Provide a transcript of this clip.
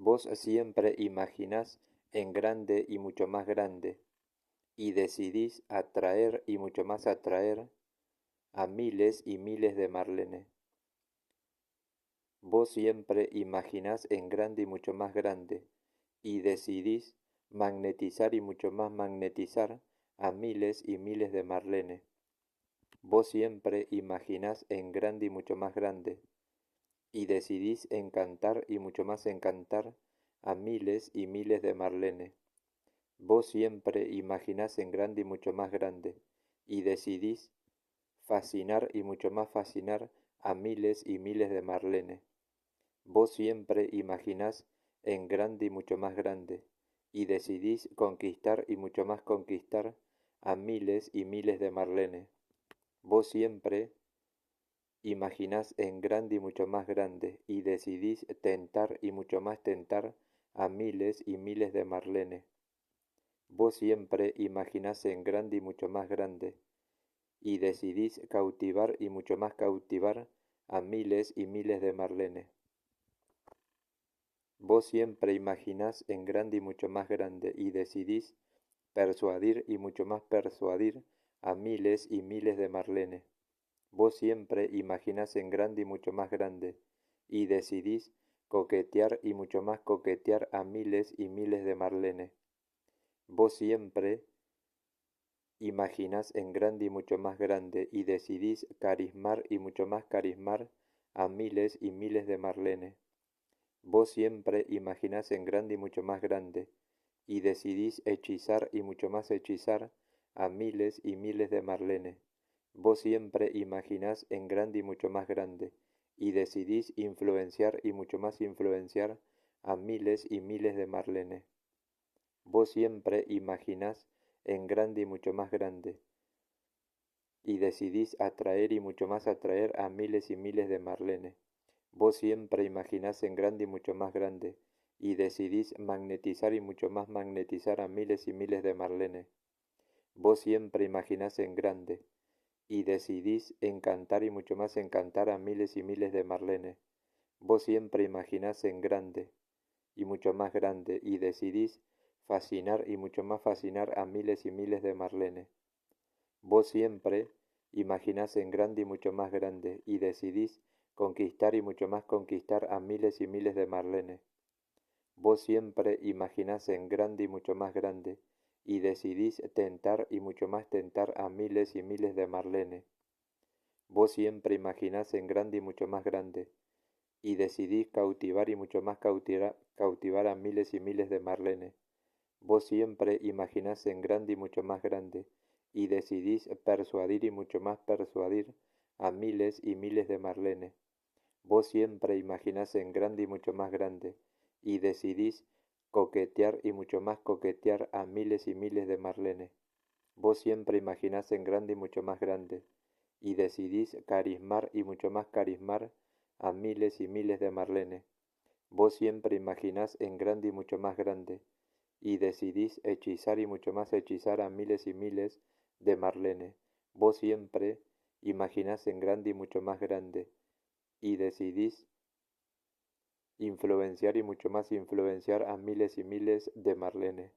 Vos siempre imaginás en grande y mucho más grande, y decidís atraer y mucho más atraer a miles y miles de Marlene. Vos siempre imaginás en grande y mucho más grande, y decidís magnetizar y mucho más magnetizar a miles y miles de Marlene. Vos siempre imaginás en grande y mucho más grande, y decidís encantar y mucho más encantar a miles y miles de Marlene. Vos siempre imaginás en grande y mucho más grande, y decidís fascinar y mucho más fascinar a miles y miles de Marlene. Vos siempre imaginás en grande y mucho más grande, y decidís conquistar y mucho más conquistar a miles y miles de Marlene. Vos siempre imaginás en grande y mucho más grande, y decidís tentar y mucho más tentar a miles y miles de Marlene. Vos siempre imaginás en grande y mucho más grande, y decidís cautivar y mucho más cautivar a miles y miles de Marlene. Vos siempre imaginás en grande y mucho más grande, y decidís persuadir y mucho más persuadir a miles y miles de Marlene. Vos siempre imaginás en grande y mucho más grande, y decidís coquetear y mucho más coquetear a miles y miles de Marlene. Vos siempre imaginás en grande y mucho más grande, y decidís carismar y mucho más carismar a miles y miles de Marlene. Vos siempre imaginás en grande y mucho más grande, y decidís hechizar y mucho más hechizar a miles y miles de Marlene. Vos siempre imaginás en grande y mucho más grande, y decidís influenciar y mucho más influenciar a miles y miles de Marlene. Vos siempre imaginás en grande y mucho más grande, y decidís atraer y mucho más atraer a miles y miles de Marlene. Vos siempre imaginás en grande y mucho más grande, y decidís magnetizar y mucho más magnetizar a miles y miles de Marlene. Vos siempre imaginás en grande, y decidís encantar y mucho más encantar a miles y miles de Marlene. Vos siempre imaginás en grande, y mucho más grande, y decidís fascinar y mucho más fascinar a miles y miles de Marlene. Vos siempre imaginás en grande y mucho más grande, y decidís conquistar y mucho más conquistar a miles y miles de Marlene. Vos siempre imaginás en grande y mucho más grande, y decidís tentar y mucho más tentar a miles y miles de Marlene. Vos siempre imaginás en grande y mucho más grande, y decidís cautivar y mucho más cautivar a miles y miles de Marlene. Vos siempre imaginás en grande y mucho más grande, y decidís persuadir y mucho más persuadir a miles y miles de Marlene. Vos siempre imaginás en grande y mucho más grande, y decidís coquetear y mucho más coquetear a miles y miles de Marlene. Vos siempre imaginás en grande y mucho más grande, y decidís carismar y mucho más carismar a miles y miles de Marlene. Vos siempre imaginás en grande y mucho más grande, y decidís hechizar y mucho más hechizar a miles y miles de Marlene. Vos siempre imaginás en grande y mucho más grande, y decidís influenciar y mucho más influenciar a miles y miles de Marlene.